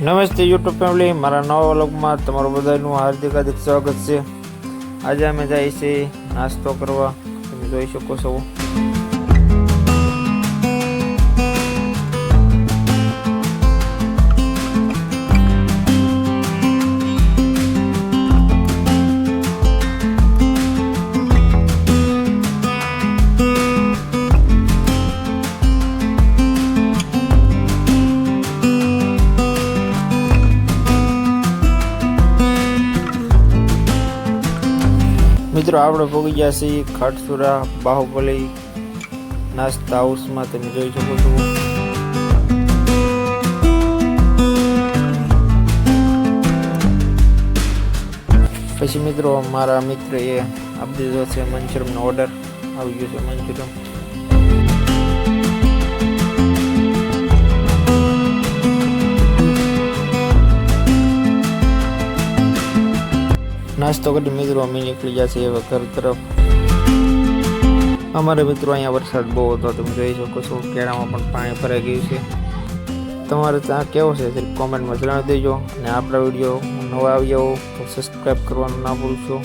નમસ્તે YouTube family, મારા નવા વ્લોગમાં તમારું બધાનું હાર્દિક સ્વાગત છે। આજે અમે જઈએ છીએ નાસ્તો કરવા, તમે જોઈ શકો છો। મિત્રો આપણે પહોંચી ગયા છીએ ખાટસુરા બાહુબલી નાસ્તા હાઉસમાં, તમે જોઈ શકો છો। પછી મિત્રો મારા મિત્રએ આપી દીધો છે મંચુરિયનનો ઓર્ડર, આવી ગયો છે મંચુરિયન। નાસ્તો કરી મિત્રો અમે નીકળી ગયા છીએ હવે ઘર તરફ। અમારે મિત્રો અહીંયા વરસાદ બહુ હતો, તમે જોઈ શકો છો, કેળામાં પણ પાણી ભરાઈ ગયું છે। તમારે ત્યાં કેવો છે તે કોમેન્ટમાં જણાવી દેજો, અને આપણા વિડીયો નવા આવ્યા હો તો સબસ્ક્રાઈબ કરવાનું ના ભૂલશો।